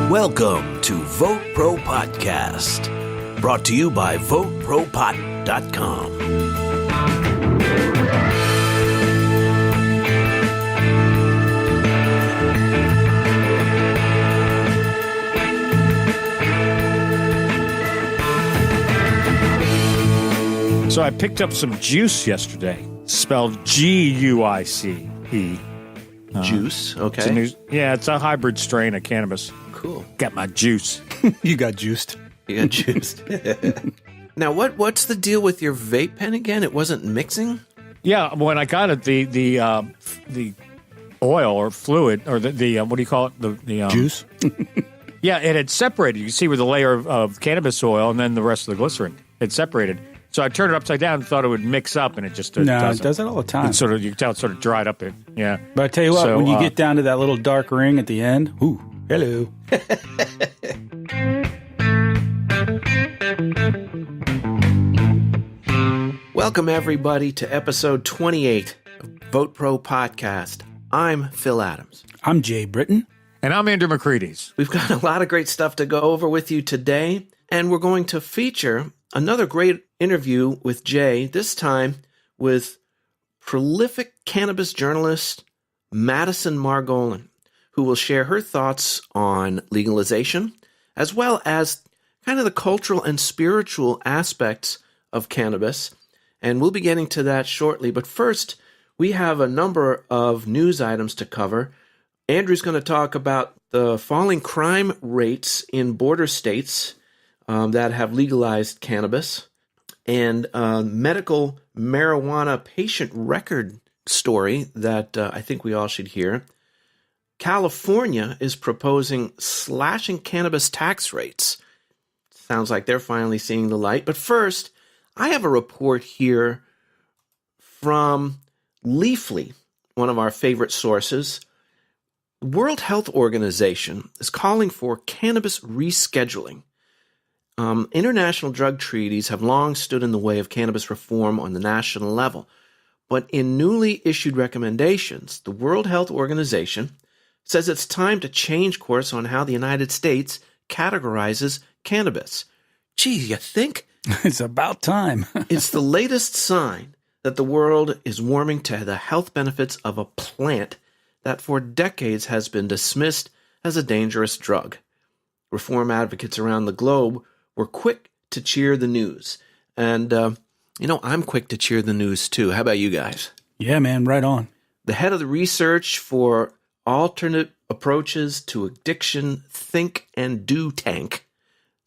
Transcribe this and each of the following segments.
Welcome to VoteProPot-Cast, brought to you by VoteProPot.com. So I picked up some juice yesterday, spelled G-U-I-C-E. Juice, okay. It's a hybrid strain of cannabis. Cool. Got my juice. You got juiced. You got juiced. Now, what's the deal with your vape pen again? It wasn't mixing? Yeah, when I got it, the oil or fluid, or the what do you call it? The Juice? Yeah, it had separated. You can see with the layer of cannabis oil and then the rest of the glycerin. It separated. So I turned it upside down and thought it would mix up, and it just doesn't. No, it does it all the time. You can tell it sort of dried up. Yeah. But I tell you what, when you get down to that little dark ring at the end, ooh, hello. Welcome, everybody, to episode 28 of VoteProPot-Cast. I'm Phil Adams. I'm Jay Britton. And I'm Andrew McCready's. We've got a lot of great stuff to go over with you today, and we're going to feature another great interview with Jay, this time with prolific cannabis journalist Madison Margolin, who will share her thoughts on legalization, as well as kind of the cultural and spiritual aspects of cannabis. And we'll be getting to that shortly. But first, we have a number of news items to cover. Andrew's going to talk about the falling crime rates in border states that have legalized cannabis, and medical marijuana patient record story that I think we all should hear. California is proposing slashing cannabis tax rates. Sounds like they're finally seeing the light. But first, I have a report here from Leafly, one of our favorite sources. The World Health Organization is calling for cannabis rescheduling. International drug treaties have long stood in the way of cannabis reform on the national level. But in newly issued recommendations, the World Health Organization says it's time to change course on how the United States categorizes cannabis. Gee, you think? It's about time. It's the latest sign that the world is warming to the health benefits of a plant that for decades has been dismissed as a dangerous drug. Reform advocates around the globe were quick to cheer the news. And, I'm quick to cheer the news too. How about you guys? Yeah, man, right on. The head of the research for alternate approaches to addiction think and do tank.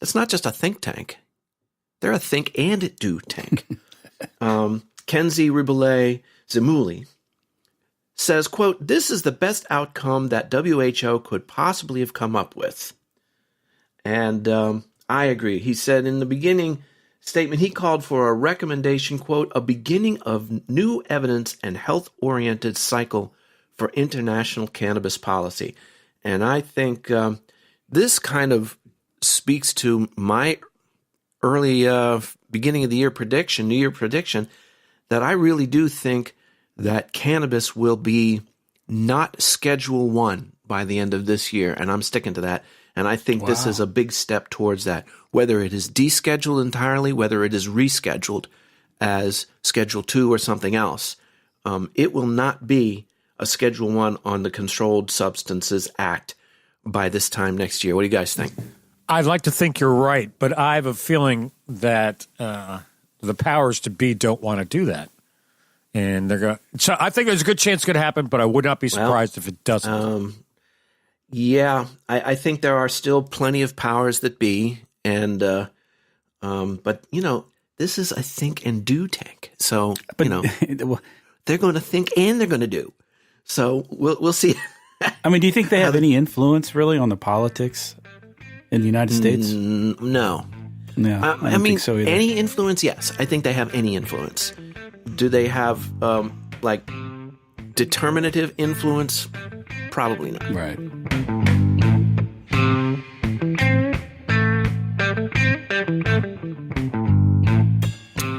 It's not just a think tank. They're a think and do tank. Kenzie Riboulet-Zimuli says, quote, "This is the best outcome that WHO could possibly have come up with." And I agree. He said in the beginning statement, he called for a recommendation, quote, "a beginning of new evidence and health-oriented cycle for international cannabis policy." And I think this kind of speaks to my early beginning of the year prediction, New Year prediction, that I really do think that cannabis will be not Schedule 1 by the end of this year, and I'm sticking to that. And I think this is a big step towards that, whether it is descheduled entirely, whether it is rescheduled as Schedule 2 or something else. It will not be a Schedule 1 on the Controlled Substances Act by this time next year. What do you guys think? I'd like to think you're right, but I have a feeling that the powers to be don't want to do that. And they're going to. So I think there's a good chance it's going to happen, but I would not be surprised if it doesn't. Yeah, I think there are still plenty of powers that be, and but this is a think and do tank. So they're going to think and they're going to do. So we'll see. I mean, do you think they have any influence really on the politics in the United States? No. No, I don't think so either. Any influence? Yes, I think they have any influence. Do they have determinative influence? Probably not. Right.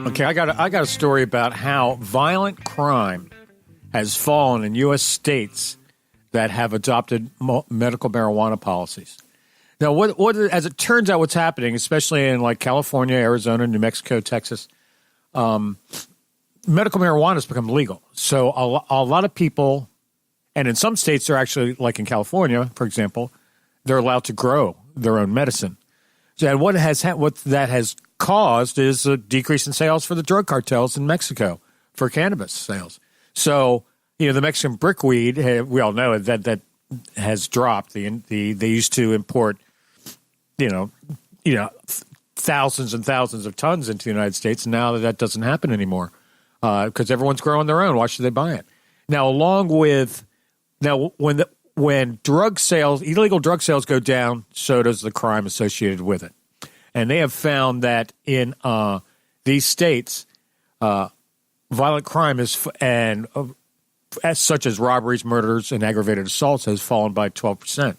Okay, I got a story about how violent crime has fallen in U.S. states that have adopted medical marijuana policies. Now, what as it turns out, what's happening, especially in like California, Arizona, New Mexico, Texas, medical marijuana has become legal. So a lot of people, and in some states, they're actually, like in California, for example, they're allowed to grow their own medicine. So, and what that has caused is a decrease in sales for the drug cartels in Mexico for cannabis sales. So, the Mexican brickweed, we all know that has dropped. They used to import, thousands and thousands of tons into the United States. And now that doesn't happen anymore because everyone's growing their own. Why should they buy it? Now, when drug sales, illegal drug sales go down, so does the crime associated with it. And they have found that in these states, violent crime such as robberies, murders, and aggravated assaults has fallen by 12%.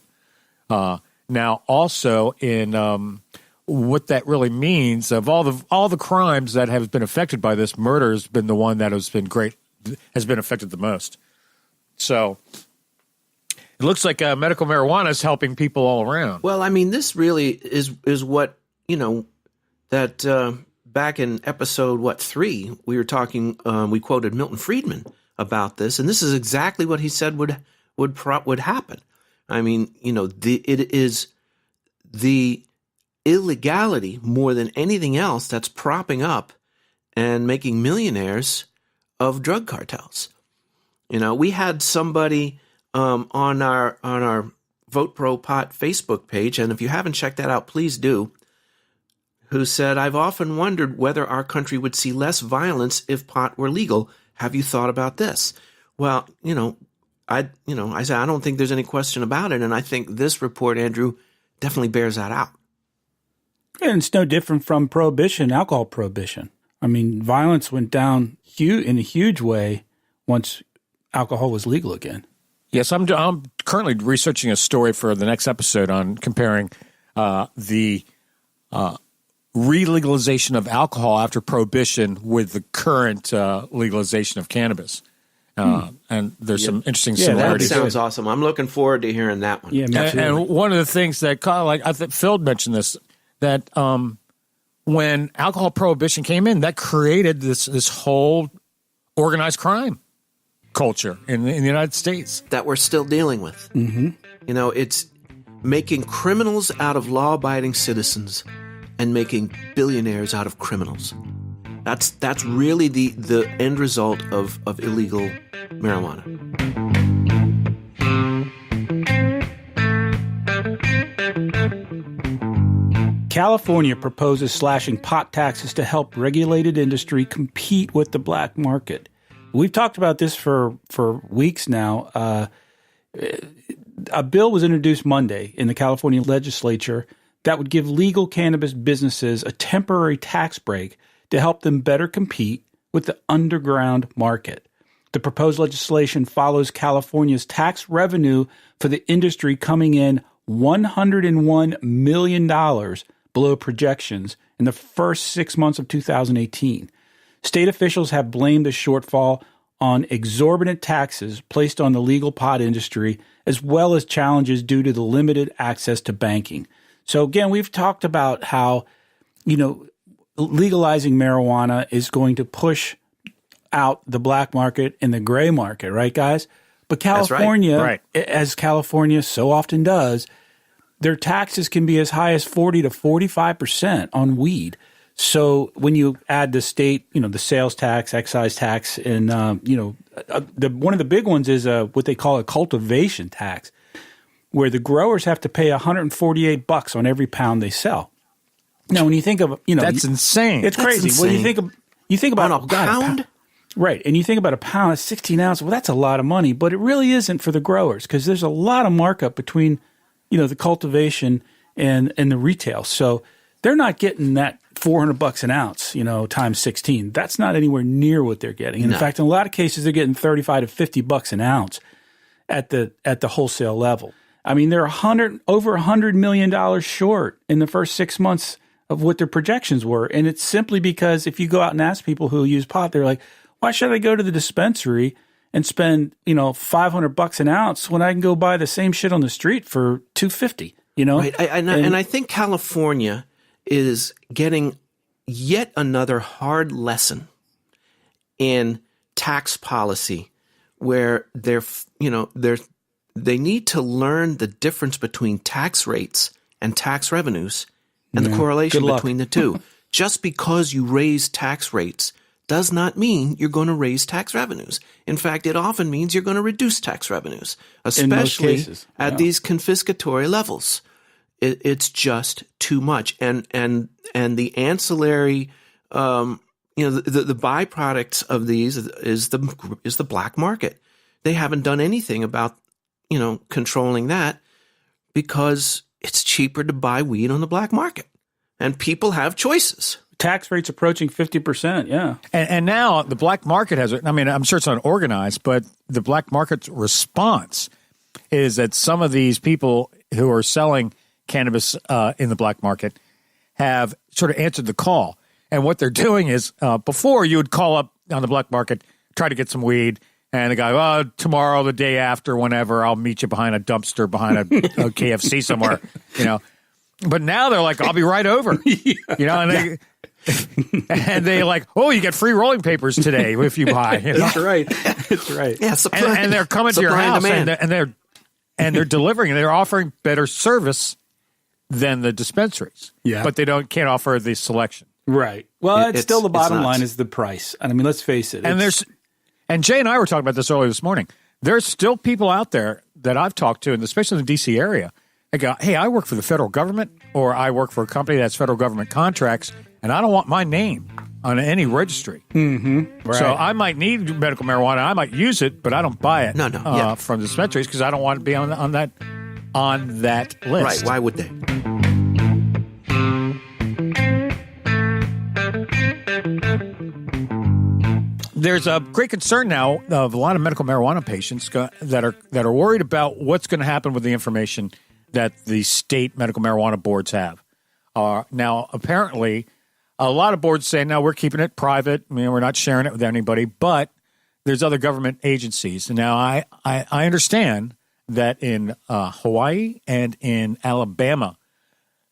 Now, also in what that really means, of all the crimes that have been affected by this, murder has been the one that has been affected the most. So it looks like medical marijuana is helping people all around. Well, I mean, this really is what, that back in episode, 3, we were talking, we quoted Milton Friedman about this, and this is exactly what he said would happen. I mean, it is the illegality more than anything else that's propping up and making millionaires of drug cartels. We had somebody on our Vote Pro Pot Facebook page, and if you haven't checked that out, please do, who said, "I've often wondered whether our country would see less violence if pot were legal. Have you thought about this?" Well, I said, I don't think there's any question about it, and I think this report, Andrew, definitely bears that out. And it's no different from prohibition, alcohol prohibition. I mean, violence went down in a huge way once alcohol was legal again. Yes, I'm currently researching a story for the next episode on comparing the re-legalization of alcohol after prohibition with the current legalization of cannabis. And there's some interesting similarities. That sounds awesome. I'm looking forward to hearing that one. Yeah, and one of the things that, I think Phil mentioned this, that when alcohol prohibition came in, that created this whole organized crime culture in the United States that we're still dealing with. Mm-hmm. It's making criminals out of law-abiding citizens and making billionaires out of criminals. That's really the end result of illegal marijuana. California proposes slashing pot taxes to help regulated industry compete with the black market. We've talked about this for weeks now. A bill was introduced Monday in the California legislature that would give legal cannabis businesses a temporary tax break to help them better compete with the underground market. The proposed legislation follows California's tax revenue for the industry coming in $101 million below projections in the first 6 months of 2018. State officials have blamed the shortfall on exorbitant taxes placed on the legal pot industry, as well as challenges due to the limited access to banking. So again, we've talked about how, legalizing marijuana is going to push out the black market and the gray market, right, guys? But California, right. As California so often does, their taxes can be as high as 40 to 45% on weed. So when you add the state, the sales tax, excise tax, and one of the big ones is what they call a cultivation tax, where the growers have to pay $148 on every pound they sell. Now, when you think of that's insane. It's crazy. Insane. When you think about on a pound, right? And you think about a pound, 16 ounces. Well, that's a lot of money, but it really isn't for the growers because there's a lot of markup between the cultivation and the retail. So they're not getting that $400 an ounce, times 16. That's not anywhere near what they're getting. And in fact, in a lot of cases, they're getting $35 to $50 an ounce at the wholesale level. I mean, they're over $100 million short in the first 6 months of what their projections were. And it's simply because if you go out and ask people who use pot, they're like, why should I go to the dispensary and spend, $500 an ounce when I can go buy the same shit on the street for $250? You know, Right. And I think California is getting yet another hard lesson in tax policy where they need to learn the difference between tax rates and tax revenues and the correlation between the two. Just because you raise tax rates does not mean you're going to raise tax revenues. In fact, it often means you're going to reduce tax revenues, especially at these confiscatory levels. It's just too much. And the ancillary, the byproducts of these is the black market. They haven't done anything about, controlling that because it's cheaper to buy weed on the black market. And people have choices. Tax rates approaching 50%, yeah. And now the black market I'm sure it's not organized, but the black market's response is that some of these people who are selling cannabis in the black market have sort of answered the call. And what they're doing is before you would call up on the black market, try to get some weed, and the guy, tomorrow, the day after, whenever, I'll meet you behind a dumpster, behind a KFC somewhere, But now they're like, I'll be right over, and they like, you get free rolling papers today if you buy. That's right. That's right. Yeah, and they're coming to your house and they're delivering, and they're offering better service than the dispensaries. Yeah, but they can't offer the selection. Right. Well, it's still the bottom line is the price. And let's face it. And Jay and I were talking about this earlier this morning. There's still people out there that I've talked to, and especially in the D.C. area. They go, hey, I work for the federal government, or I work for a company that's federal government contracts, and I don't want my name on any registry. Mm-hmm. Right. So I might need medical marijuana. I might use it, but I don't buy it No. from dispensaries because I don't want to be on that list. Right. Why would they? There's a great concern now of a lot of medical marijuana patients that are worried about what's going to happen with the information that the state medical marijuana boards have. Now, apparently, a lot of boards say, no, we're keeping it private. We're not sharing it with anybody. But there's other government agencies. Now, I understand that in Hawaii and in Alabama,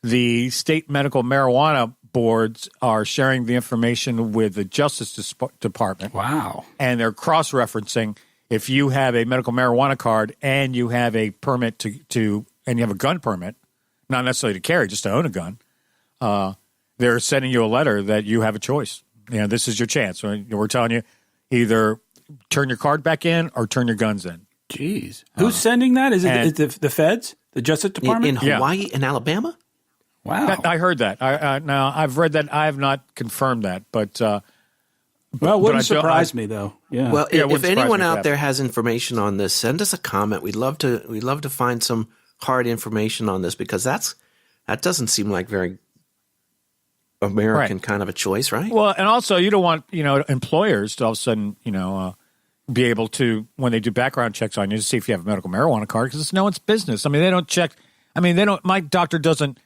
the state medical marijuana boards are sharing the information with the Justice Department. Wow. And they're cross-referencing if you have a medical marijuana card and you have a permit and you have a gun permit, not necessarily to carry, just to own a gun, they're sending you a letter that you have a choice. This is your chance. We're telling you either turn your card back in or turn your guns in. Jeez. Who's sending that? Is it the feds? The Justice Department? In Hawaii and Alabama? Wow. I heard that. Now, I've read that. I have not confirmed that, but well, it wouldn't surprise me though. Yeah. Well, if anyone out there has information on this, send us a comment. We'd love to find some hard information on this because that doesn't seem like very American kind of a choice, right? Well, and also you don't want employers to all of a sudden be able to, when they do background checks on you, to see if you have a medical marijuana card because it's no one's business. They don't check. My doctor doesn't.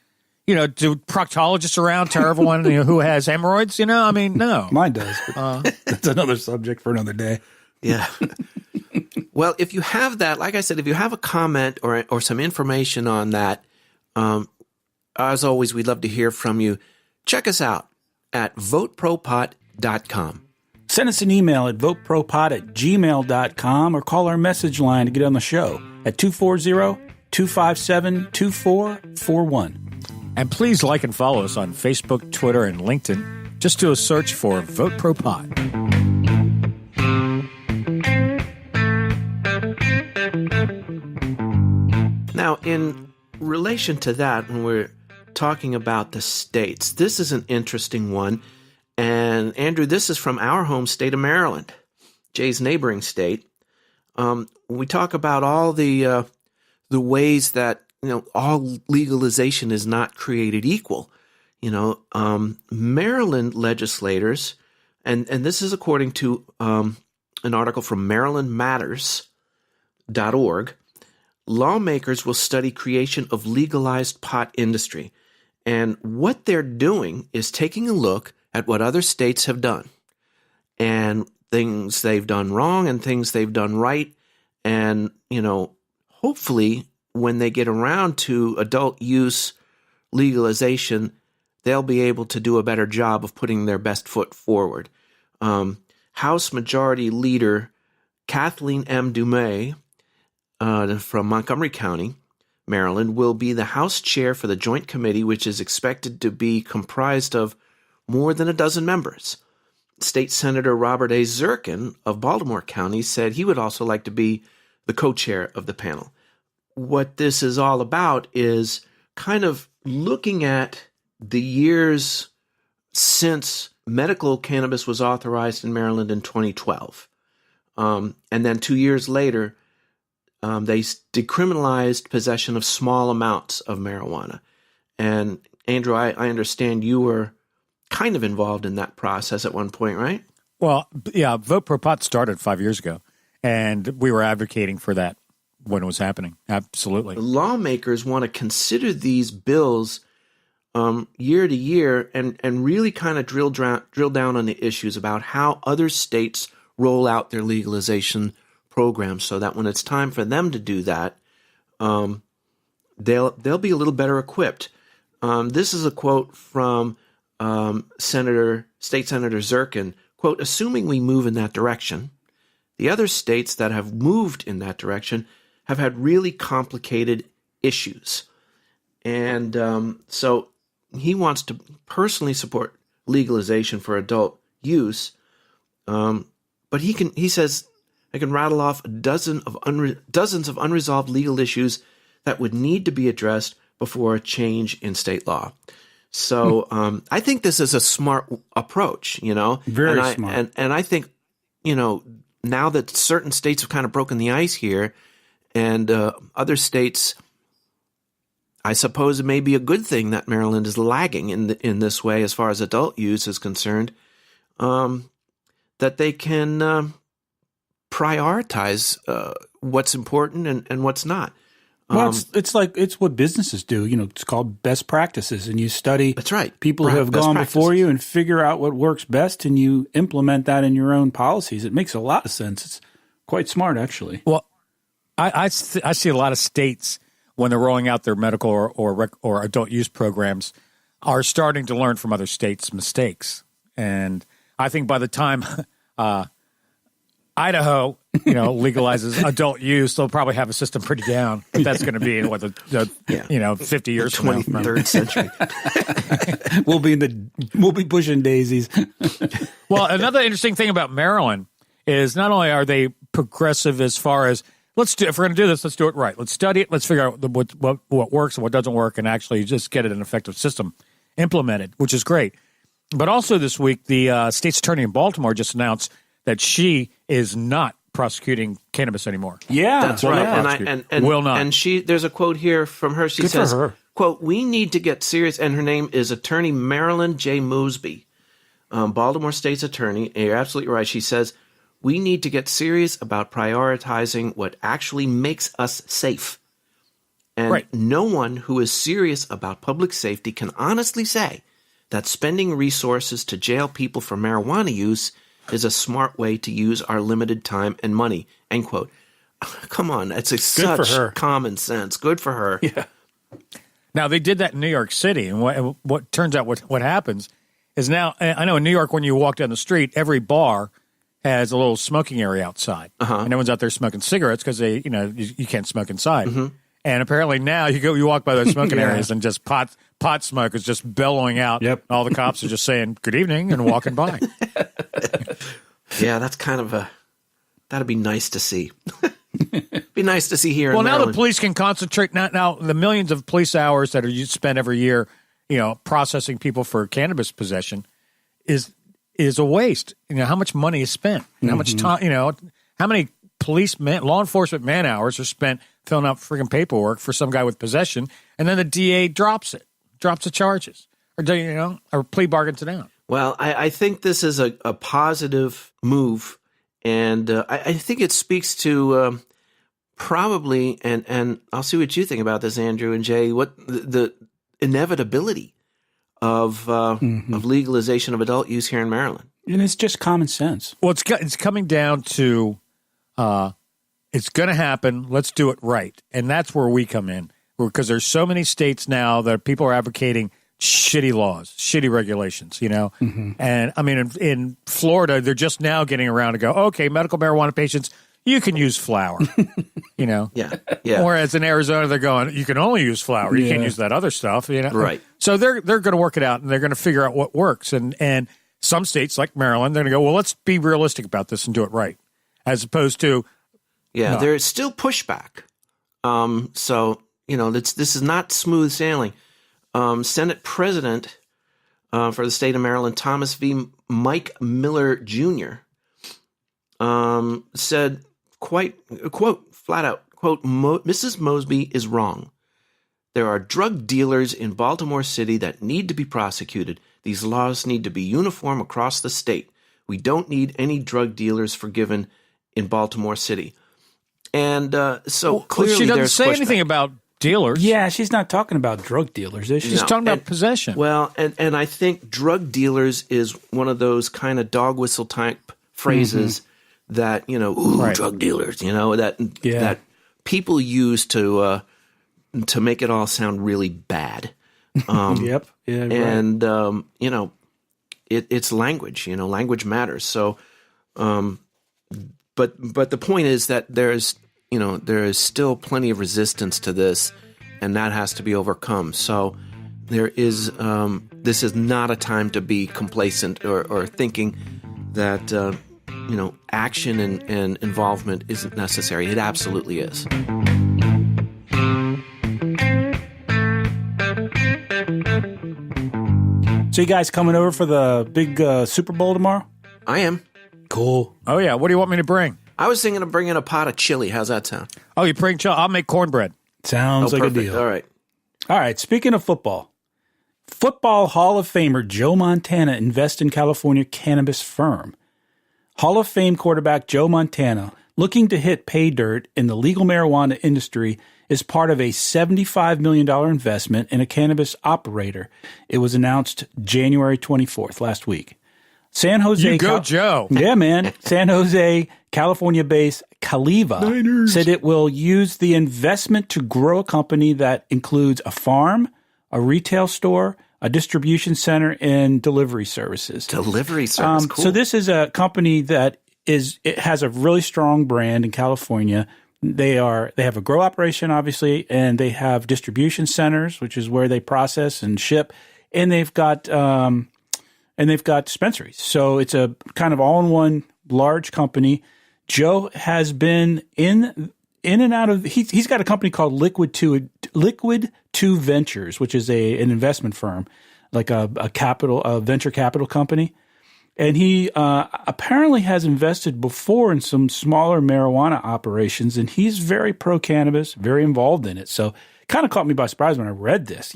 Do proctologists around tell everyone who has hemorrhoids? No. Mine does. But that's another subject for another day. Yeah. Well, if you have that, like I said, if you have a comment or some information on that, as always, we'd love to hear from you. Check us out at VoteProPot.com. Send us an email at VoteProPot@gmail.com or call our message line to get on the show at 240-257-2441. And please like and follow us on Facebook, Twitter, and LinkedIn. Just do a search for Vote Pro Pot. Now, in relation to that, when we're talking about the states, this is an interesting one. And Andrew, this is from our home state of Maryland, Jay's neighboring state. We talk about all the ways that all legalization is not created equal. Maryland legislators, and this is according to an article from MarylandMatters.org, lawmakers will study creation of legalized pot industry. And what they're doing is taking a look at what other states have done and things they've done wrong and things they've done right. And, hopefully when they get around to adult use legalization, they'll be able to do a better job of putting their best foot forward. House Majority Leader Kathleen M. Dumais from Montgomery County, Maryland, will be the House chair for the Joint Committee, which is expected to be comprised of more than a dozen members. State Senator Robert A. Zirkin of Baltimore County said he would also like to be the co-chair of the panel. What this is all about is kind of looking at the years since medical cannabis was authorized in Maryland in 2012. And then 2 years later, they decriminalized possession of small amounts of marijuana. And Andrew, I understand you were kind of involved in that process at one point, right? Well, yeah, VoteProPot started 5 years ago, and we were advocating for that when it was happening. Absolutely. Lawmakers want to consider these bills year to year and really kind of drill down on the issues about how other states roll out their legalization programs, so that when it's time for them to do that, they'll be a little better equipped. This is a quote from State Senator Zirkin, quote, "Assuming we move in that direction, the other states that have moved in that direction have had really complicated issues." And so he wants to personally support legalization for adult use, but he says, I can rattle off dozens of unresolved legal issues that would need to be addressed before a change in state law. So I think this is a smart approach, Very smart. And I think, now that certain states have kind of broken the ice here, and other states, I suppose it may be a good thing that Maryland is lagging in this way as far as adult use is concerned, that they can prioritize what's important and what's not. Well, it's what businesses do. It's called best practices, and you study That's right. people who have gone before you and figure out what works best, and you implement that in your own policies. It makes a lot of sense. It's quite smart, actually. Well, I see a lot of states when they're rolling out their medical or adult use programs are starting to learn from other states' mistakes, and I think by the time Idaho, legalizes adult use, they'll probably have a system pretty down. But that's going to be in 50 years from now. 23rd century. We'll be pushing daisies. Well, another interesting thing about Maryland is not only are they progressive as far as if we're going to do this, let's do it right. Let's study it. Let's figure out what works and what doesn't work, and actually just get it an effective system implemented, which is great. But also this week, the state's attorney in Baltimore just announced that she is not prosecuting cannabis anymore. Yeah, that's right. Yeah. And will not. And there's a quote here from her. She says, quote, "We need to get serious." And her name is Attorney Marilyn J. Mosby, Baltimore State's attorney. And you're absolutely right. She says, "We need to get serious about prioritizing what actually makes us safe. And no one who is serious about public safety can honestly say that spending resources to jail people for marijuana use is a smart way to use our limited time and money," end quote. Come on, that's such common sense. Good for her. Yeah. Now, they did that in New York City, and what turns out what happens is now, I know in New York, when you walk down the street, every bar has a little smoking area outside, and everyone's out there smoking cigarettes because they, you can't smoke inside. Mm-hmm. And apparently now you walk by those smoking areas and just pot smoke is just bellowing out. Yep. All the cops are just saying good evening and walking by. Yeah, that's kind of that'd be nice to see. Be nice to see here. Well, in now Maryland. the police can concentrate. Now the millions of police hours that are spent every year, processing people for cannabis possession, is a waste. How much money is spent? How much time? How many law enforcement man hours are spent filling out freaking paperwork for some guy with possession, and then the DA drops the charges, or plea bargains it out. Well, I think this is a positive move, and I think it speaks to probably, and I'll see what you think about this, Andrew and Jay, what the inevitability of legalization of adult use here in Maryland. And it's just common sense. Well, it's coming down to It's going to happen. Let's do it right. And that's where we come in, because there's so many states now that people are advocating shitty laws, shitty regulations, And I mean, in Florida, they're just now getting around to go, okay, medical marijuana patients, you can use flour, Yeah. Whereas in Arizona, they're going, you can only use flour. You can't use that other stuff, Right. So they're going to work it out, and they're going to figure out what works. And some states like Maryland, they're going to go, well, let's be realistic about this and do it right, as opposed to there is still pushback. So this is not smooth sailing. Senate President for the state of Maryland, Thomas V. Mike Miller Jr., said, flat out, Mrs. Mosby is wrong. There are drug dealers in Baltimore City that need to be prosecuted. These laws need to be uniform across the state. We don't need any drug dealers forgiven in Baltimore City. And clearly she doesn't there's say pushback. anything about dealers. Yeah, she's not talking about drug dealers, is she? She's talking about possession. Well, and I think drug dealers is one of those kind of dog whistle type phrases that, drug dealers, that people use to make it all sound really bad. Yep. Yeah. And, it's language, language matters. So, but the point is that there is still plenty of resistance to this, and that has to be overcome. So there is, this is not a time to be complacent or thinking that, action and involvement isn't necessary. It absolutely is. So you guys coming over for the big Super Bowl tomorrow? I am. Cool. Oh, yeah. What do you want me to bring? I was thinking of bringing a pot of chili. How's that sound? Oh, you bring chili? I'll make cornbread. Sounds like perfect. a deal. All right. All right. Speaking of football, Football Hall of Famer Joe Montana invests in California cannabis firm. Hall of Fame quarterback Joe Montana, looking to hit pay dirt in the legal marijuana industry, is part of a $75 million investment in a cannabis operator. It was announced January 24th, last week. San Jose. You go, Joe. Yeah, man. San Jose, California-based Caliva said it will use the investment to grow a company that includes a farm, a retail store, a distribution center, and delivery services. Delivery service, cool. So this is a company that it has a really strong brand in California. They have a grow operation, obviously, and they have distribution centers, which is where they process and ship, and they've got dispensaries. So it's a kind of all-in-one large company. Joe has been in and out of. He's got a company called Liquid Two Ventures, which is an investment firm, like a venture capital company. And he apparently has invested before in some smaller marijuana operations, and he's very pro-cannabis, very involved in it. So it kind of caught me by surprise when I read this,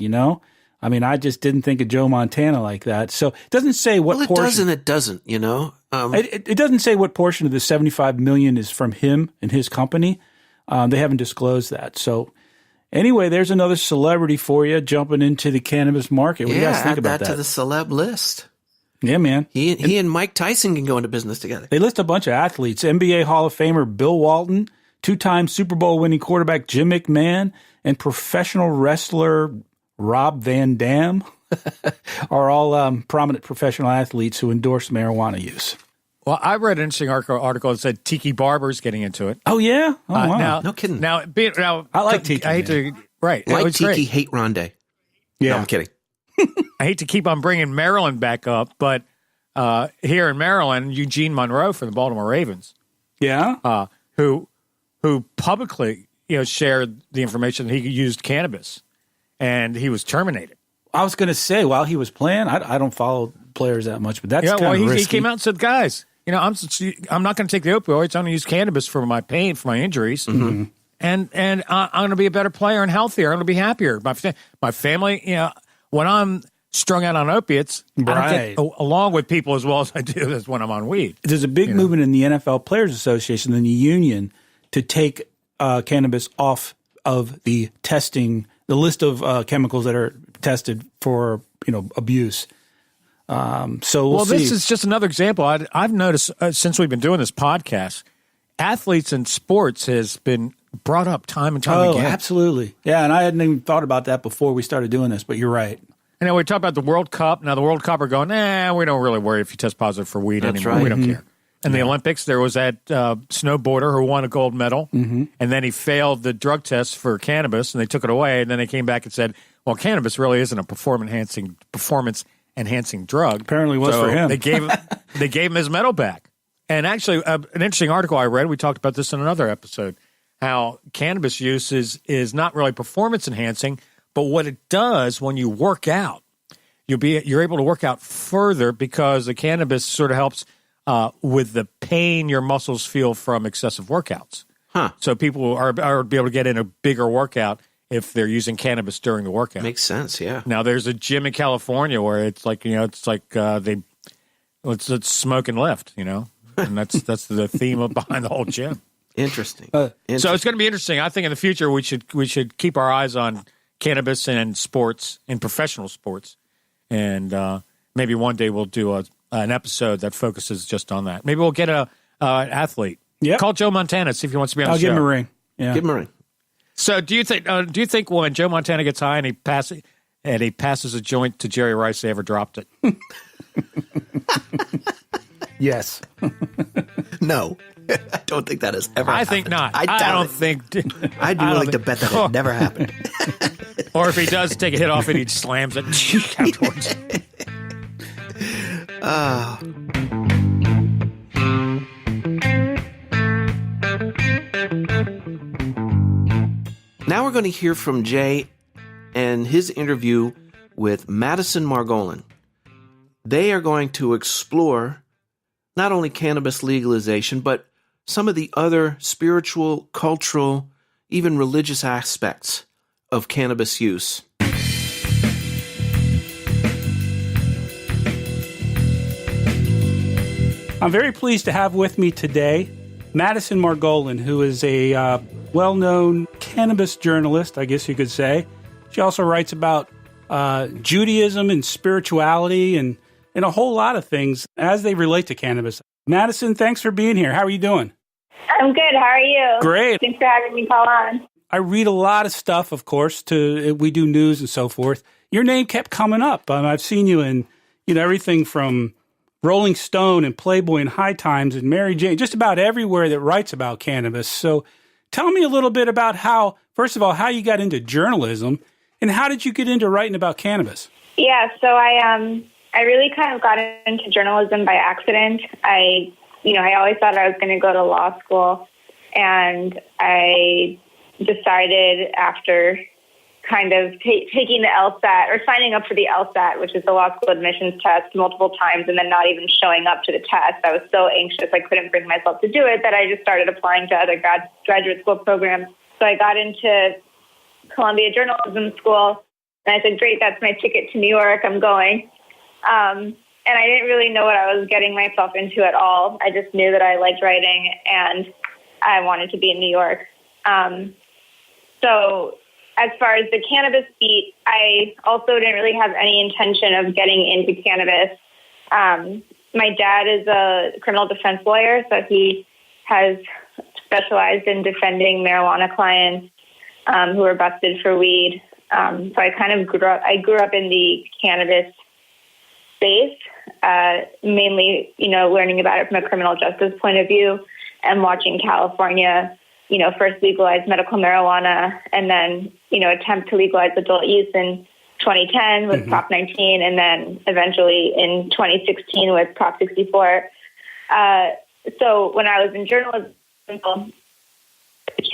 I mean, I just didn't think of Joe Montana like that. So it doesn't say what portion. It doesn't, It doesn't say what portion of the $75 million is from him and his company. They haven't disclosed that. So anyway, there's another celebrity for you jumping into the cannabis market. What do you guys think about that? Add that to the celeb list. Yeah, man. He and Mike Tyson can go into business together. They list a bunch of athletes. NBA Hall of Famer Bill Walton, two-time Super Bowl winning quarterback Jim McMahon, and professional wrestler Rob Van Dam are all prominent professional athletes who endorse marijuana use. Well, I read an interesting article that said Tiki Barber's getting into it. Oh, yeah? Oh, wow. Now, no kidding. Now, I like Tiki. I hate to, right. Like Tiki, great. hate Rondé. Yeah. No, I'm kidding. I hate to keep on bringing Maryland back up, but here in Maryland, Eugene Monroe from the Baltimore Ravens, who publicly shared the information that he used cannabis, and he was terminated. I was going to say, while he was playing, I don't follow players that much, but that's kind of risky. He came out and said, guys, I'm not going to take the opioids. I'm going to use cannabis for my pain, for my injuries. Mm-hmm. And I'm going to be a better player and healthier. I'm going to be happier. My family, when I'm strung out on opiates, right. I don't get along with people as well as I do as when I'm on weed. There's a big movement in the NFL Players Association and the union to take cannabis off of the list of chemicals that are tested for abuse. So we'll see. This is just another example. I've noticed since we've been doing this podcast, athletes in sports has been brought up time and time again. Oh, absolutely. Yeah, and I hadn't even thought about that before we started doing this, but you're right. And then we talk about the World Cup. Now, the World Cup are going, we don't really worry if you test positive for weed anymore. Right. We don't care. And the Olympics, there was that snowboarder who won a gold medal, and then he failed the drug test for cannabis, and they took it away, and then they came back and said, well, cannabis really isn't a performance-enhancing drug. Apparently was for him. They gave him his medal back. And actually, an interesting article I read, we talked about this in another episode, how cannabis use is not really performance-enhancing, but what it does when you work out, you're able to work out further because the cannabis sort of helps with the pain your muscles feel from excessive workouts. So people are be able to get in a bigger workout if they're using cannabis during the workout. Makes sense, yeah. Now there's a gym in California where it's like let's smoke and lift, and that's the theme behind the whole gym. Interesting. So it's going to be interesting. I think in the future we should keep our eyes on cannabis and sports, in professional sports, and maybe one day we'll do an episode that focuses just on that. Maybe we'll get an athlete. Yeah. Call Joe Montana, see if he wants to be on the show. I'll give him a ring. Yeah. Give him a ring. So do you think when Joe Montana gets high and he passes a joint to Jerry Rice, they ever dropped it? Yes. No. I don't think that has ever happened. I think not. I don't think. I'd be willing to bet that it never happened. Or if he does take a hit off it, he slams it afterwards. Now we're going to hear from Jay and his interview with Madison Margolin. They are going to explore not only cannabis legalization, but some of the other spiritual, cultural, even religious aspects of cannabis use. I'm very pleased to have with me today Madison Margolin, who is a well-known cannabis journalist, I guess you could say. She also writes about Judaism and spirituality and a whole lot of things as they relate to cannabis. Madison, thanks for being here. How are you doing? I'm good. How are you? Great. Thanks for having me call on. I read a lot of stuff, of course. We do news and so forth. Your name kept coming up. I've seen you in everything from Rolling Stone and Playboy and High Times and Mary Jane, just about everywhere that writes about cannabis. So tell me a little bit about first of all, how you got into journalism and how did you get into writing about cannabis? Yeah, so I really kind of got into journalism by accident. I always thought I was going to go to law school, and I decided after kind of taking the LSAT or signing up for the LSAT, which is the law school admissions test, multiple times and then not even showing up to the test. I was so anxious I couldn't bring myself to do it that I just started applying to other graduate school programs. So I got into Columbia Journalism School, and I said, great, that's my ticket to New York. I'm going. And I didn't really know what I was getting myself into at all. I just knew that I liked writing and I wanted to be in New York. So as far as the cannabis beat, I also didn't really have any intention of getting into cannabis. My dad is a criminal defense lawyer, so he has specialized in defending marijuana clients who were busted for weed. So I kind of grew up in the cannabis space, mainly, learning about it from a criminal justice point of view and watching California, first legalize medical marijuana and then, attempt to legalize adult use in 2010 with Prop 19 and then eventually in 2016 with Prop 64. So when I was in journalism,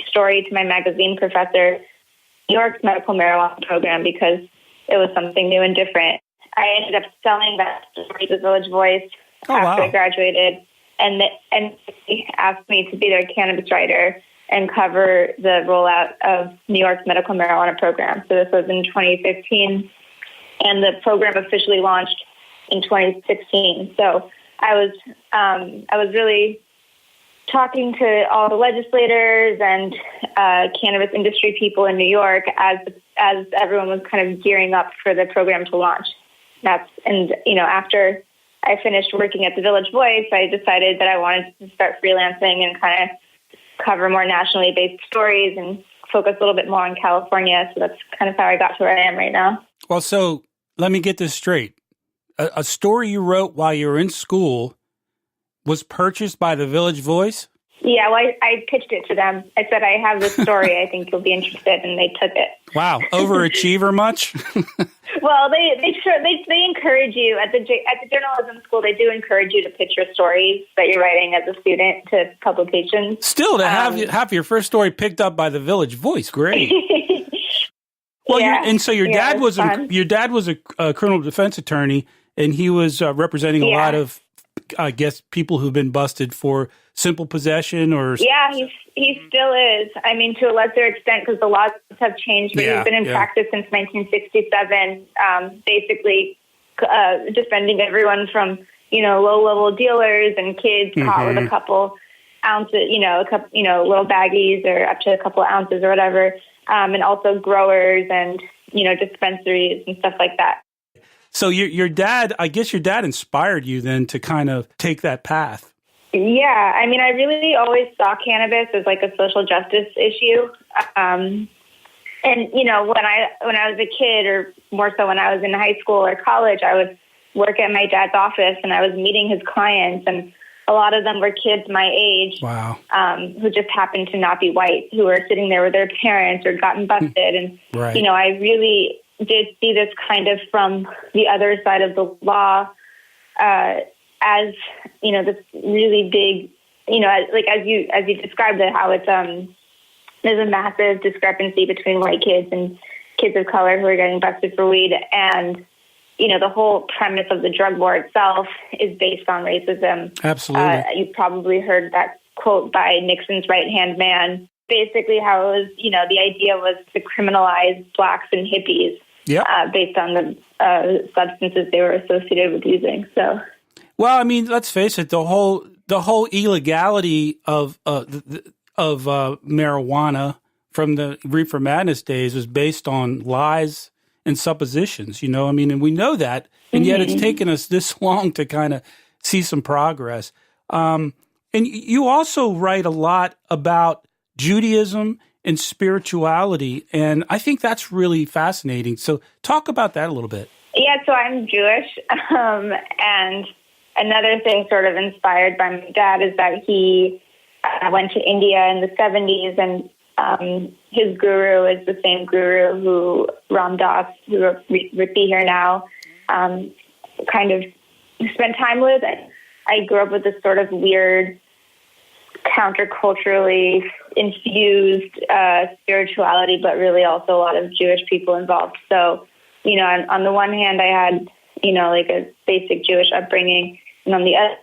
story to my magazine professor, New York's medical marijuana program, because it was something new and different. I ended up selling that story to the Village Voice after I graduated, and they asked me to be their cannabis writer and cover the rollout of New York's medical marijuana program. So this was in 2015, and the program officially launched in 2016. So I was really talking to all the legislators and cannabis industry people in New York as everyone was kind of gearing up for the program to launch. After I finished working at the Village Voice, I decided that I wanted to start freelancing and kind of cover more nationally based stories and focus a little bit more on California. So that's kind of how I got to where I am right now. Well, so let me get this straight. A story you wrote while you were in school was purchased by the Village Voice? Yeah, well, I pitched it to them. I said, I have this story. I think you'll be interested, and they took it. Wow, overachiever much? Well, they encourage you at the journalism school. They do encourage you to pitch your stories that you're writing as a student to publications. Still, to have your first story picked up by the Village Voice, great. Well, yeah. Your dad was a criminal defense attorney, and he was representing a lot of, I guess, people who've been busted for simple possession or... Yeah, he still is. I mean, to a lesser extent, because the laws have changed, but he's been in practice since 1967, basically defending everyone from, low-level dealers and kids caught with a couple ounces, little baggies or up to a couple ounces or whatever, and also growers and, dispensaries and stuff like that. So your dad, I guess your dad inspired you then to kind of take that path. Yeah, I mean, I really always saw cannabis as like a social justice issue. And, when I was a kid, or more so when I was in high school or college, I would work at my dad's office and I was meeting his clients, and a lot of them were kids my age. Wow. Who just happened to not be white, who were sitting there with their parents or gotten busted. And, I really did see this kind of from the other side of the law, as, this really big, like as you described it, how it's, there's a massive discrepancy between white kids and kids of color who are getting busted for weed. And, the whole premise of the drug war itself is based on racism. Absolutely. You've probably heard that quote by Nixon's right-hand man, basically how it was, the idea was to criminalize blacks and hippies based on the substances they were associated with using. So, well, I mean, let's face it, the whole illegality of marijuana from the Reefer Madness days was based on lies and suppositions, I mean, and we know that, and yet it's taken us this long to kind of see some progress. And you also write a lot about Judaism and spirituality, and I think that's really fascinating. So talk about that a little bit. Yeah, so I'm Jewish, and another thing sort of inspired by my dad is that he went to India in the 70s, and his guru is the same guru who Ram Dass, who wrote Be Here Now, kind of spent time with. And I grew up with this sort of weird, counterculturally infused spirituality, but really also a lot of Jewish people involved. So, on the one hand, I had, like a basic Jewish upbringing, and on the other,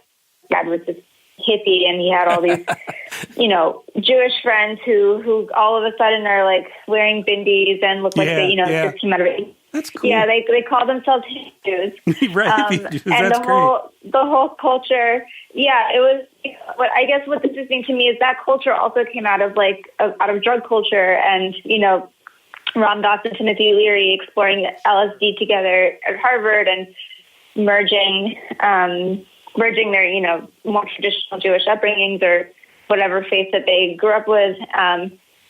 dad was this hippie, and he had all these, Jewish friends who all of a sudden are like wearing bindis and look like they, just came out of it. That's cool. Yeah, they call themselves Hindus. Right. And That's the whole culture. Yeah, it was. What's interesting to me is that culture also came out of drug culture, and Ram Dass and Timothy Leary exploring LSD together at Harvard and merging their, more traditional Jewish upbringings or whatever faith that they grew up with,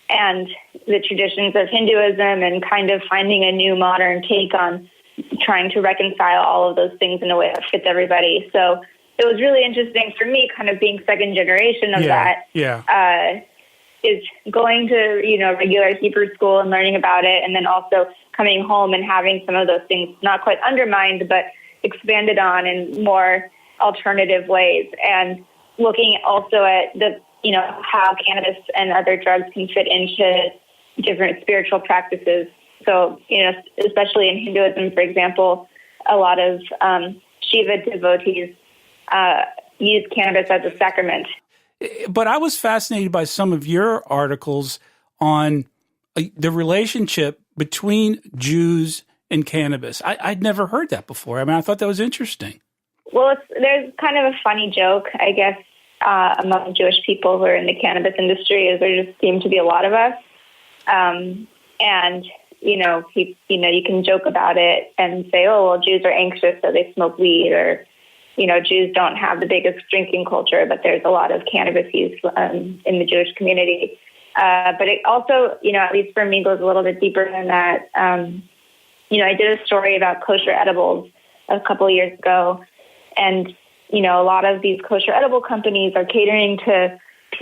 and the traditions of Hinduism, and kind of finding a new modern take on trying to reconcile all of those things in a way that fits everybody. So it was really interesting for me, kind of being second generation of that. Yeah. Is going to, regular Hebrew school and learning about it, and then also coming home and having some of those things not quite undermined, but expanded on in more alternative ways, and looking also at the, how cannabis and other drugs can fit into different spiritual practices. So, especially in Hinduism, for example, a lot of Shiva devotees use cannabis as a sacrament. But I was fascinated by some of your articles on the relationship between Jews and cannabis. I'd never heard that before. I mean, I thought that was interesting. Well, there's kind of a funny joke, I guess, among Jewish people who are in the cannabis industry, is there just seem to be a lot of us. And, you can joke about it and say, oh, well, Jews are anxious, so they smoke weed, or, Jews don't have the biggest drinking culture, but there's a lot of cannabis use in the Jewish community. But it also, at least for me, goes a little bit deeper than that. I did a story about kosher edibles a couple of years ago, and a lot of these kosher edible companies are catering to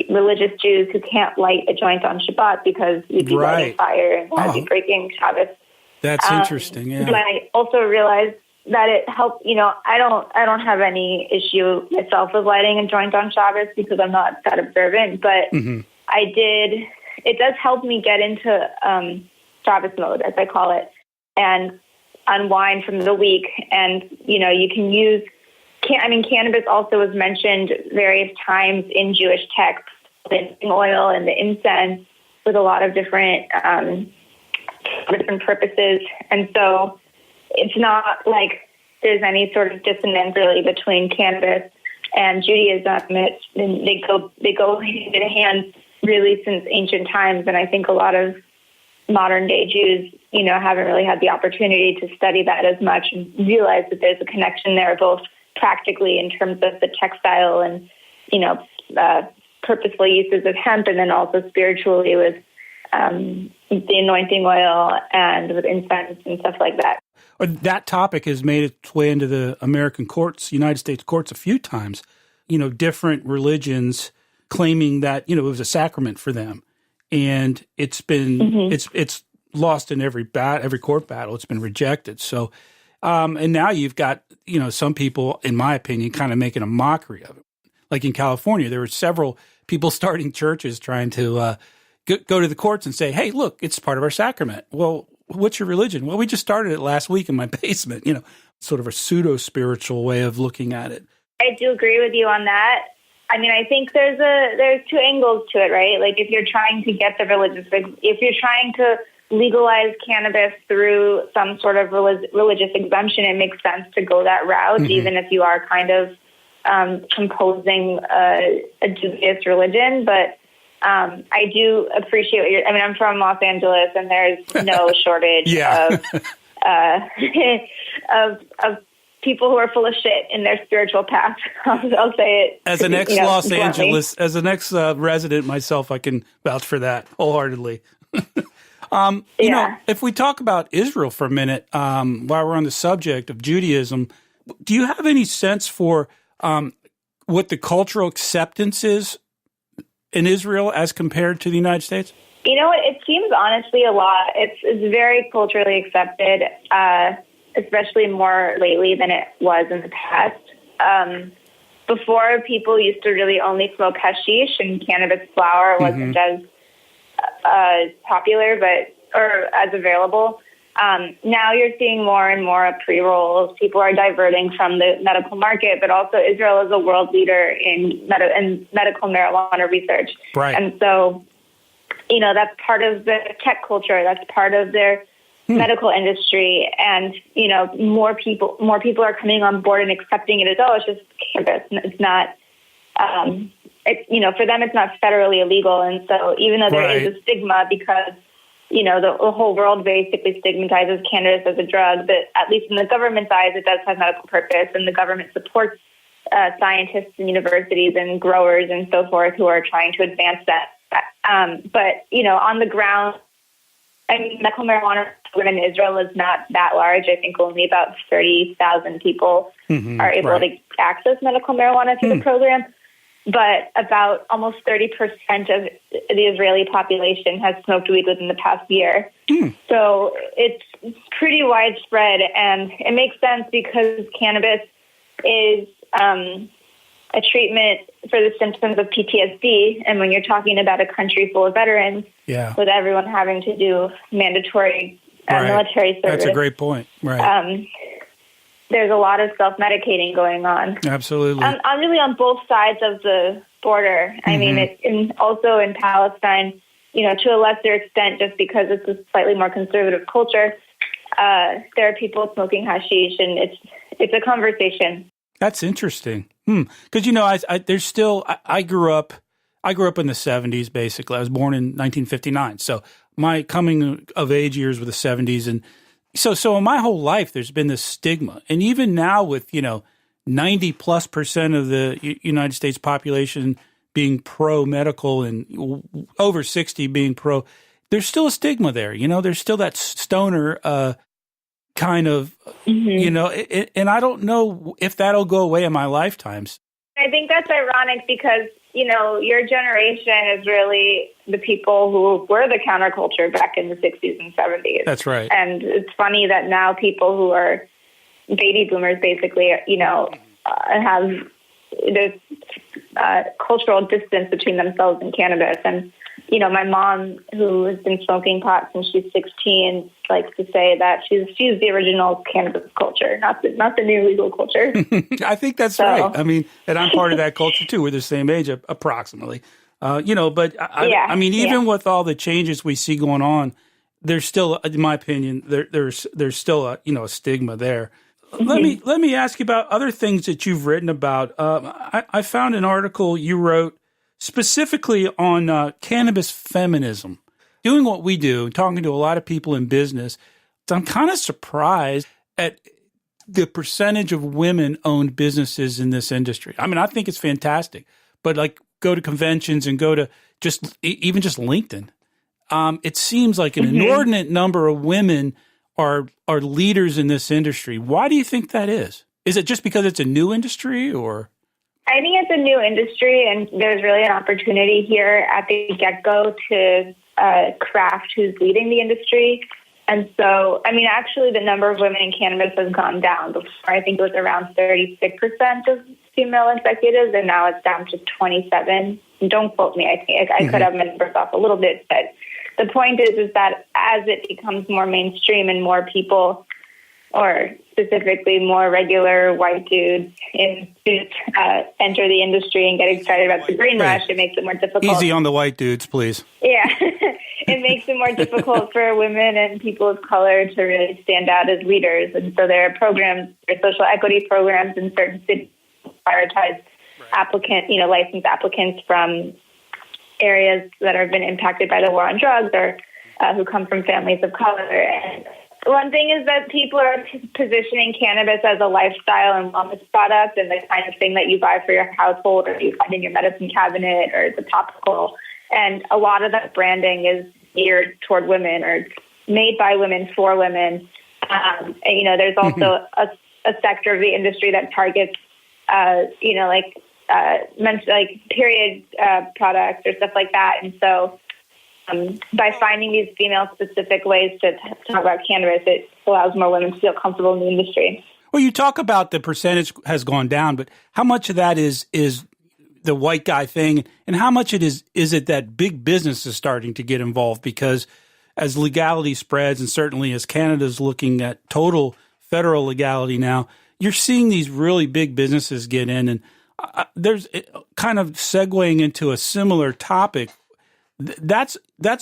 religious Jews who can't light a joint on Shabbat because you'd be lighting fire and that'd be breaking Shabbos. That's interesting. Yeah. But I also realized that it helped. I don't have any issue myself with lighting a joint on Shabbos because I'm not that observant. But it does help me get into Shabbos mode, as I call it, and unwind from the week. And you can use. Cannabis also was mentioned various times in Jewish texts, the oil and the incense, with a lot of different purposes. And so it's not like there's any sort of dissonance really between cannabis and Judaism. They go hand in hand really since ancient times. And I think a lot of modern day Jews, haven't really had the opportunity to study that as much and realize that there's a connection there, both practically in terms of the textile and, purposeful uses of hemp, and then also spiritually with the anointing oil and with incense and stuff like that. That topic has made its way into the American courts, United States courts a few times, different religions claiming that, it was a sacrament for them. And it's been, it's lost in every court battle. It's been rejected. So, and now you've got, some people, in my opinion, kind of making a mockery of it. Like in California, there were several people starting churches trying to go to the courts and say, hey, look, it's part of our sacrament. Well, what's your religion? Well, we just started it last week in my basement, sort of a pseudo-spiritual way of looking at it. I do agree with you on that. I think there's two angles to it, right? Like if you're trying to get the religious, if you're trying to legalize cannabis through some sort of religious exemption, it makes sense to go that route, even if you are kind of composing a dubious religion. But I do appreciate what you're. I'm from Los Angeles, and there's no shortage of people who are full of shit in their spiritual path. I'll say it. As an ex-Los Angeles, as an ex-resident myself, I can vouch for that wholeheartedly. If we talk about Israel for a minute, while we're on the subject of Judaism, do you have any sense for what the cultural acceptance is in Israel as compared to the United States? It seems honestly a lot. It's very culturally accepted, especially more lately than it was in the past. Before, people used to really only smoke hashish, and cannabis flower wasn't as popular, or as available. Now you're seeing more and more pre-rolls. People are diverting from the medical market, but also Israel is a world leader in medical marijuana research. Right. And so, that's part of the tech culture. That's part of their medical industry. And, more people are coming on board and accepting it as, it's just cannabis. It's not, for them, it's not federally illegal. And so even though there is a stigma because, the whole world basically stigmatizes cannabis as a drug, but at least in the government's eyes, it does have medical purpose, and the government supports scientists and universities and growers and so forth who are trying to advance that. But, on the ground, medical marijuana program in Israel is not that large. I think only about 30,000 people are able to access medical marijuana through the program. But about almost 30% of the Israeli population has smoked weed within the past year. So it's pretty widespread, and it makes sense because cannabis is a treatment for the symptoms of PTSD. And when you're talking about a country full of veterans, with everyone having to do mandatory military service. That's a great point. Right. There's a lot of self-medicating going on. Absolutely. I'm really on both sides of the border. I mean, also in Palestine, to a lesser extent, just because it's a slightly more conservative culture, there are people smoking hashish, and it's a conversation. That's interesting. Because there's still. I grew up in the 70s. Basically, I was born in 1959, so my coming of age years were the 70s, and so in my whole life, there's been this stigma, and even now with 90+% of the United States population being pro-medical and over 60 being pro, there's still a stigma there. There's still that stoner kind of, and I don't know if that'll go away in my lifetimes. I think that's ironic because, your generation is really the people who were the counterculture back in the 60s and 70s. That's right. And it's funny that now people who are baby boomers basically, have this cultural distance between themselves and cannabis. And, my mom, who has been smoking pot since she's 16, likes to say that she's the original cannabis culture, not the new legal culture. I think that's right. I mean, and I'm part of that culture too. We're the same age, approximately. But I mean, even with all the changes we see going on, there's still, in my opinion, there's still a stigma there. Mm-hmm. Let me ask you about other things that you've written about. I found an article you wrote specifically on cannabis feminism. Doing what we do, talking to a lot of people in business, I'm kind of surprised at the percentage of women-owned businesses in this industry. I mean, I think it's fantastic, but go to conventions and go to even just LinkedIn. It seems like an inordinate number of women are leaders in this industry. Why do you think that is? Is it just because it's a new industry, or? I think it's a new industry, and there's really an opportunity here at the get-go to craft who's leading the industry. And so, I mean, actually, the number of women in cannabis has gone down. Before, I think it was around 36% of female executives, and now it's down to 27%. Don't quote me. I think I could have my numbers off a little bit, but the point is that as it becomes more mainstream and more people, or specifically more regular white dudes in suits, enter the industry and get excited about the green rush, it makes it more difficult. Easy on the white dudes, please. Yeah. It makes it more difficult for women and people of color to really stand out as leaders. And so there are programs, there are social equity programs in certain cities that prioritize licensed applicants from areas that have been impacted by the war on drugs or who come from families of color. And one thing is that people are positioning cannabis as a lifestyle and wellness product and the kind of thing that you buy for your household or you find in your medicine cabinet or it's a topical. And a lot of that branding is geared toward women or made by women for women. There's also a sector of the industry that targets, period products or stuff like that. And so by finding these female-specific ways to talk about cannabis, it allows more women to feel comfortable in the industry. Well, you talk about the percentage has gone down, but how much of that is the white guy thing, and how much is it that big business is starting to get involved? Because as legality spreads, and certainly as Canada's looking at total federal legality now, you're seeing these really big businesses get in, and there's kind of segueing into a similar topic. That's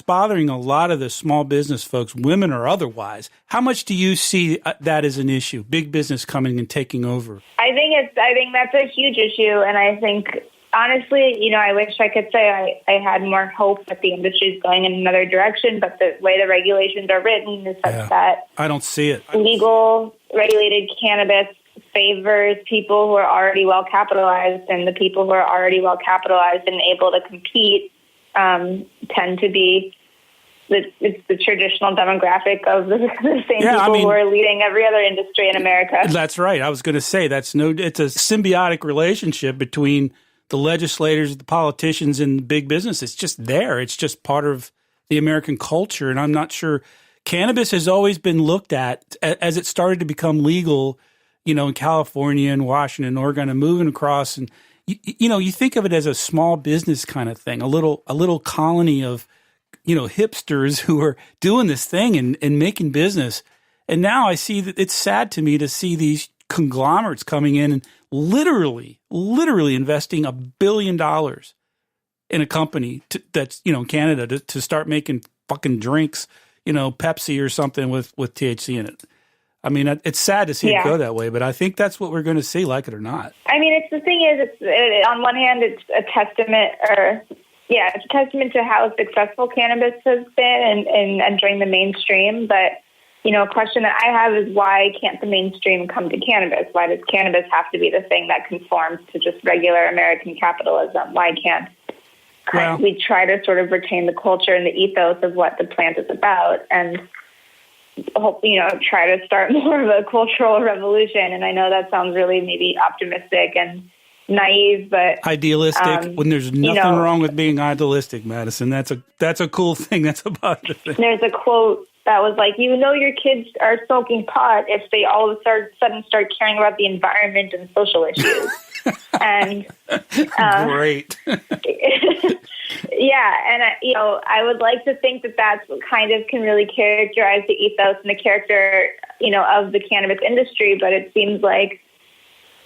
bothering a lot of the small business folks, women or otherwise. How much do you see that as an issue? Big business coming and taking over. I think that's a huge issue, and I think honestly, I wish I could say I had more hope that the industry is going in another direction. But the way the regulations are written is such that I don't see it. Legal regulated cannabis favors people who are already well capitalized, and the people who are already well capitalized and able to compete tend to be it's the traditional demographic of the same people who are leading every other industry in America. That's right. I was going to say it's a symbiotic relationship between the legislators, the politicians, and the big business. It's just there. It's just part of the American culture. And I'm not sure cannabis has always been looked at as it started to become legal, in California and Washington, Oregon, and moving across. And you think of it as a small business kind of thing, a little colony of, hipsters who are doing this thing and making business. And now I see that it's sad to me to see these conglomerates coming in and literally investing $1 billion in a company that's, Canada to start making fucking drinks, Pepsi or something with THC in it. I mean, it's sad to see it go that way, but I think that's what we're going to see, like it or not. I mean, the thing is, on one hand, it's a testament, it's a testament to how successful cannabis has been and entering the mainstream. But a question that I have is, why can't the mainstream come to cannabis? Why does cannabis have to be the thing that conforms to just regular American capitalism? Why can't we try to sort of retain the culture and the ethos of what the plant is about, and hope, try to start more of a cultural revolution? And I know that sounds really maybe optimistic and naive, but idealistic. When there's nothing wrong with being idealistic, Madison. That's a cool thing. That's about the thing. There's a quote that was like, your kids are smoking pot if they all of a sudden start caring about the environment and social issues. And great. Yeah, and I would like to think that that's what kind of can really characterize the ethos and the character, of the cannabis industry. But it seems like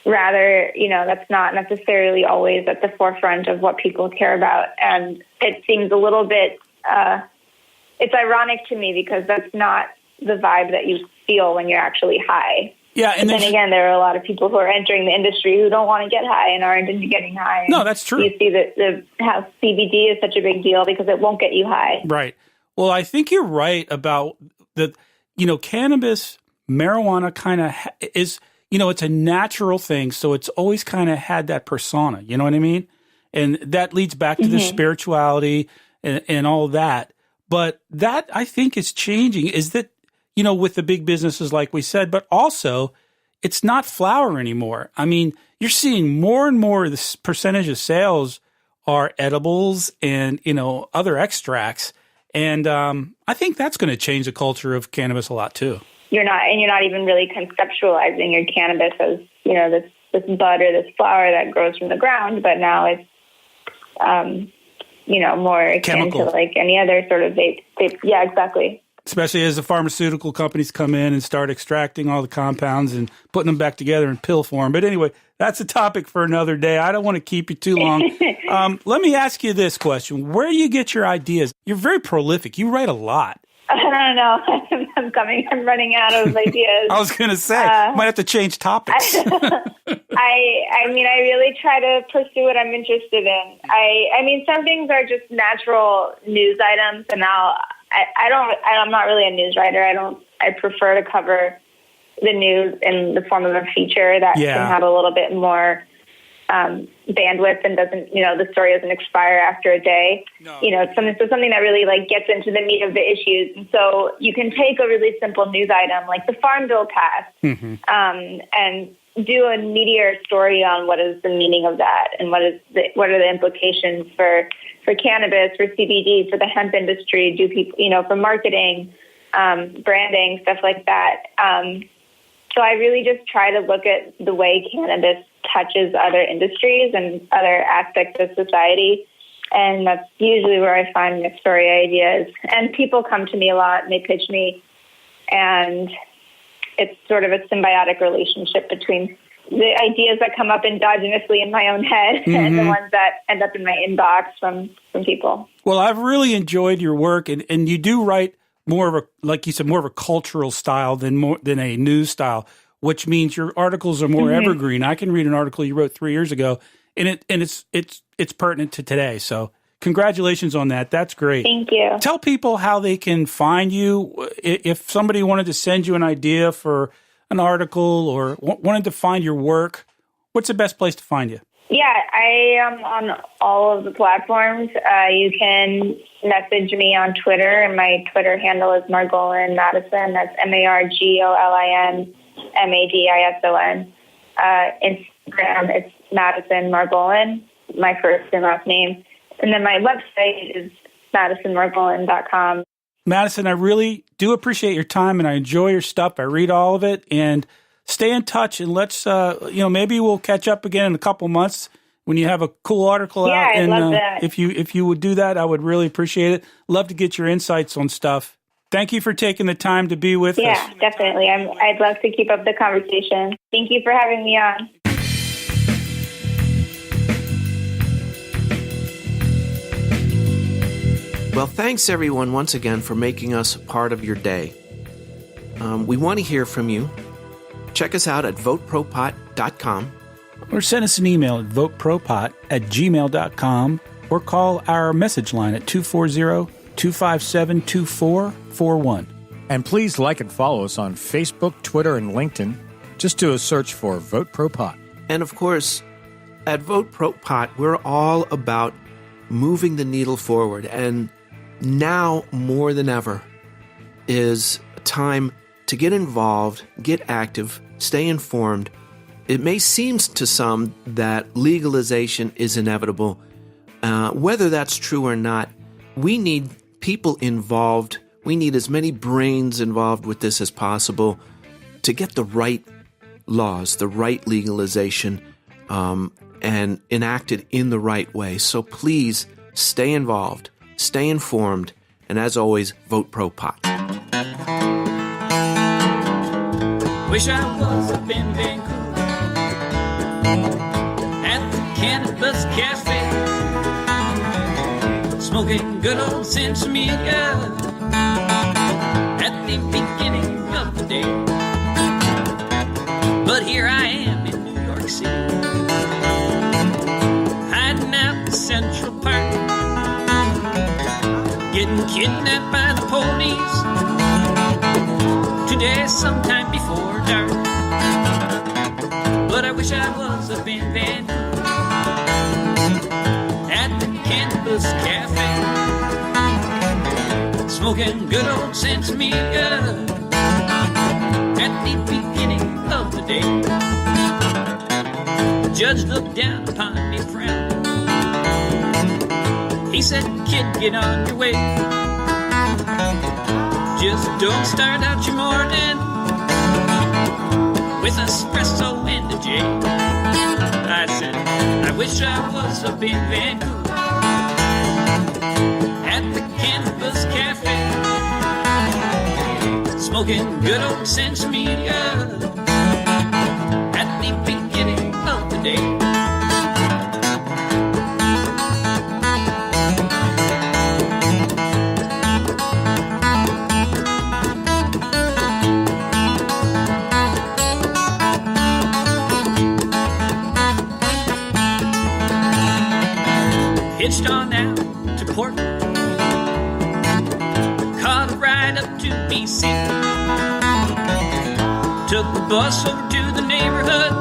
rather, that's not necessarily always at the forefront of what people care about. And it seems a little bit, it's ironic to me because that's not the vibe that you feel when you're actually high. Yeah, and then again, there are a lot of people who are entering the industry who don't want to get high and aren't into getting high. No, that's true. You see that how CBD is such a big deal because it won't get you high. Right. Well, I think you're right about the, cannabis, marijuana kind of is, it's a natural thing. So it's always kind of had that persona, you know what I mean? And that leads back to the spirituality and all that. But that I think is changing, is that, with the big businesses, like we said, but also it's not flower anymore. I mean, you're seeing more and more of this percentage of sales are edibles and, other extracts. And I think that's going to change the culture of cannabis a lot too. You're not even really conceptualizing your cannabis as, this bud or this flower that grows from the ground, but now it's, more akin chemical to like any other sort of vape. Yeah, exactly. Especially as the pharmaceutical companies come in and start extracting all the compounds and putting them back together in pill form. But anyway, that's a topic for another day. I don't want to keep you too long. Let me ask you this question. Where do you get your ideas? You're very prolific. You write a lot. I don't know. I'm running out of ideas. I was going to say, might have to change topics. I really try to pursue what I'm interested in. Some things are just natural news items, and I'm not really a news writer. I prefer to cover the news in the form of a feature that can have a little bit more bandwidth and doesn't, the story doesn't expire after a day. No. It's something that really gets into the meat of the issues. And so you can take a really simple news item like the Farm Bill passed, and do a meatier story on what is the meaning of that and what are the implications for cannabis, for CBD, for the hemp industry, do people, for marketing, branding, stuff like that. So I really just try to look at the way cannabis touches other industries and other aspects of society. And that's usually where I find my story ideas. And people come to me a lot and they pitch me. And it's sort of a symbiotic relationship between the ideas that come up endogenously in my own head and the ones that end up in my inbox from people. Well, I've really enjoyed your work, and you do write more of a, like you said, more of a cultural style than a news style, which means your articles are more evergreen. I can read an article you wrote 3 years ago, and it's pertinent to today. So congratulations on that. That's great. Thank you. Tell people how they can find you. If somebody wanted to send you an idea for an article or wanted to find your work, what's the best place to find you? Yeah, I am on all of the platforms. You can message me on Twitter, and my Twitter handle is Margolin Madison. That's MargolinMadison. Instagram, it's Madison Margolin, my first and last name. And then my website is madisonmargolin.com. Madison, I really do appreciate your time, and I enjoy your stuff. I read all of it, and stay in touch, and let's, maybe we'll catch up again in a couple months when you have a cool article out. Yeah, I'd love that. If you would do that, I would really appreciate it. Love to get your insights on stuff. Thank you for taking the time to be with us. Yeah, definitely. I'd love to keep up the conversation. Thank you for having me on. Well, thanks everyone once again for making us part of your day. We want to hear from you. Check us out at VoteProPot.com. Or send us an email at VoteProPot@gmail.com or call our message line at 240-257-2441. And please like and follow us on Facebook, Twitter, and LinkedIn. Just do a search for Vote Pro Pot. And of course, at Vote Pro Pot, we're all about moving the needle forward. And now more than ever is a time to get involved, get active, stay informed. It may seem to some that legalization is inevitable. Whether that's true or not, we need people involved. We need as many brains involved with this as possible to get the right laws, the right legalization, and enacted in the right way. So please stay involved, stay informed, and as always, vote pro pot. Wish I was up in Vancouver at the Cannabis Cafe, smoking good old Sinsemilla at the beginning of the day. But here I am in New York City, hiding out in Central Park, getting kidnapped by the police today sometime before dark. But I wish I was up in Vancouver at the Cannabis Cafe, smoking good old Sinsemilla at the beginning of the day. The judge looked down upon me, frowned. He said, "Kid, get on your way. Just don't start out your morning with espresso and a J." I said, "I wish I was up in Vancouver at the Cannabis Cafe, smoking good old Sinsemilla at the beginning of the day." Hitched on out to Portland, caught a ride up to BC, took the bus over to the neighborhood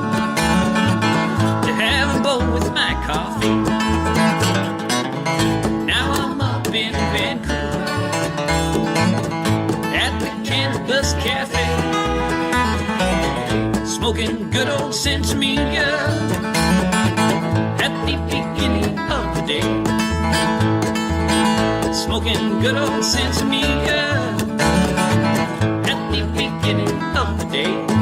to have a bowl with my coffee. Now I'm up in Vancouver at the Cannabis Cafe, smoking good old Sinsemilla at the beginning of the day. Smoking good old Sinsemilla at the beginning of the day.